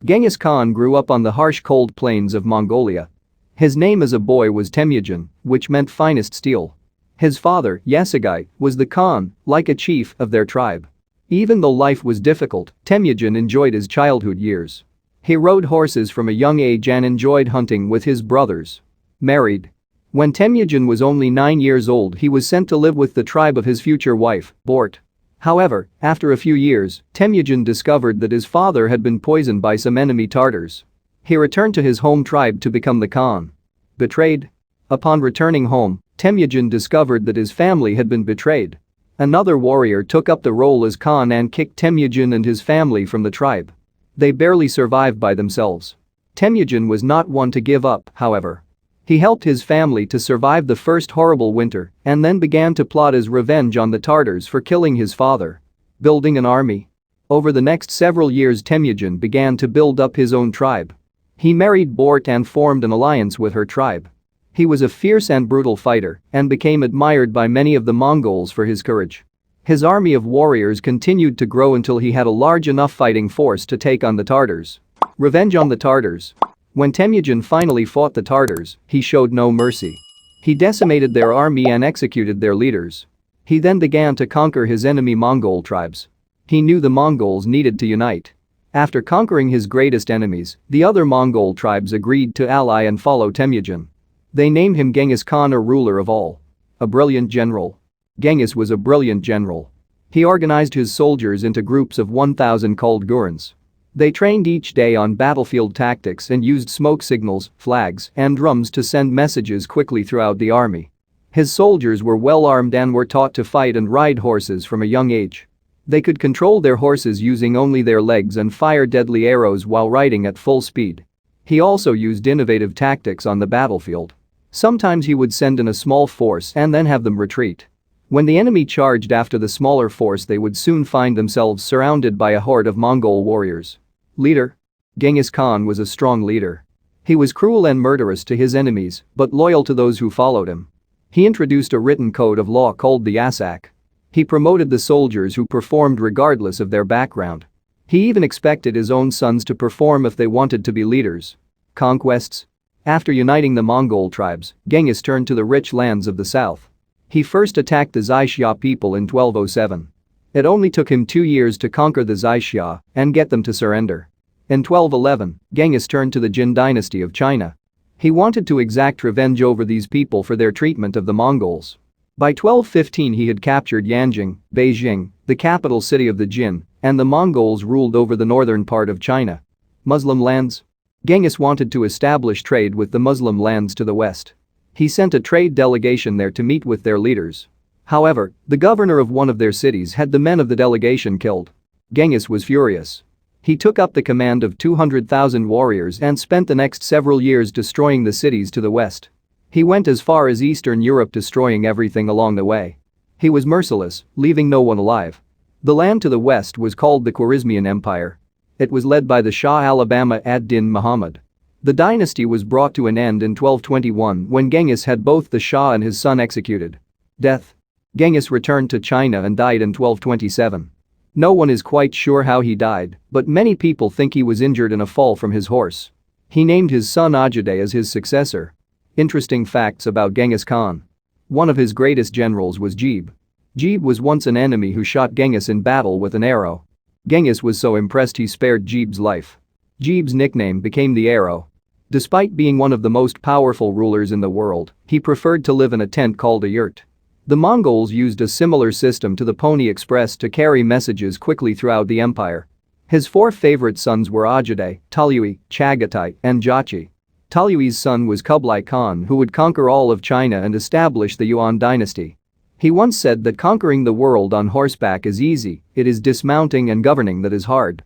Genghis Khan grew up on the harsh cold plains of Mongolia. His name as a boy was Temujin, which meant finest steel. His father, Yasagai, was the Khan, like a chief of their tribe. Even though life was difficult, Temujin enjoyed his childhood years. He rode horses from a young age and enjoyed hunting with his brothers. Married. When Temujin was only 9 years old, he was sent to live with the tribe of his future wife, Bort. However, after a few years, Temujin discovered that his father had been poisoned by some enemy Tartars. He returned to his home tribe to become the Khan. Betrayed. Upon returning home, Temujin discovered that his family had been betrayed. Another warrior took up the role as Khan and kicked Temujin and his family from the tribe. They barely survived by themselves. Temujin was not one to give up, however. He helped his family to survive the first horrible winter and then began to plot his revenge on the Tartars for killing his father. Building an army. Over the next several years, Temujin began to build up his own tribe. He married Bort and formed an alliance with her tribe. He was a fierce and brutal fighter and became admired by many of the Mongols for his courage. His army of warriors continued to grow until he had a large enough fighting force to take on the Tartars. Revenge on the Tartars. When Temujin finally fought the Tartars, he showed no mercy. He decimated their army and executed their leaders. He then began to conquer his enemy Mongol tribes. He knew the Mongols needed to unite. After conquering his greatest enemies, the other Mongol tribes agreed to ally and follow Temujin. They named him Genghis Khan, or ruler of all. A brilliant general. Genghis was a brilliant general. He organized his soldiers into groups of 1,000 called gurins. They trained each day on battlefield tactics and used smoke signals, flags, and drums to send messages quickly throughout the army. His soldiers were well armed and were taught to fight and ride horses from a young age. They could control their horses using only their legs and fire deadly arrows while riding at full speed. He also used innovative tactics on the battlefield. Sometimes he would send in a small force and then have them retreat. When the enemy charged after the smaller force, they would soon find themselves surrounded by a horde of Mongol warriors. Leader. Genghis Khan was a strong leader. He was cruel and murderous to his enemies, but loyal to those who followed him. He introduced a written code of law called the Yasak. He promoted the soldiers who performed regardless of their background. He even expected his own sons to perform if they wanted to be leaders. Conquests. After uniting the Mongol tribes, Genghis turned to the rich lands of the south. He first attacked the Xiexia people in 1207. It only took him 2 years to conquer the Xiexia and get them to surrender. In 1211, Genghis turned to the Jin dynasty of China. He wanted to exact revenge over these people for their treatment of the Mongols. By 1215 he had captured Yanjing, Beijing, the capital city of the Jin, and the Mongols ruled over the northern part of China. Muslim lands. Genghis wanted to establish trade with the Muslim lands to the west. He sent a trade delegation there to meet with their leaders. However, the governor of one of their cities had the men of the delegation killed. Genghis was furious. He took up the command of 200,000 warriors and spent the next several years destroying the cities to the west. He went as far as Eastern Europe, destroying everything along the way. He was merciless, leaving no one alive. The land to the west was called the Khwarezmian Empire. It was led by the Shah Alabama ad-Din Muhammad. The dynasty was brought to an end in 1221 when Genghis had both the Shah and his son executed. Death. Genghis returned to China and died in 1227. No one is quite sure how he died, but many people think he was injured in a fall from his horse. He named his son Ajday as his successor. Interesting facts about Genghis Khan. One of his greatest generals was Jebe. Jebe was once an enemy who shot Genghis in battle with an arrow. Genghis was so impressed he spared Jebe's life. Jebe's nickname became the Arrow. Despite being one of the most powerful rulers in the world, he preferred to live in a tent called a yurt. The Mongols used a similar system to the Pony Express to carry messages quickly throughout the empire. His 4 favorite sons were Ajday, Taluy, Chagatai, and Jachi. Taluy's son was Kublai Khan, who would conquer all of China and establish the Yuan dynasty. He once said that conquering the world on horseback is easy, it is dismounting and governing that is hard.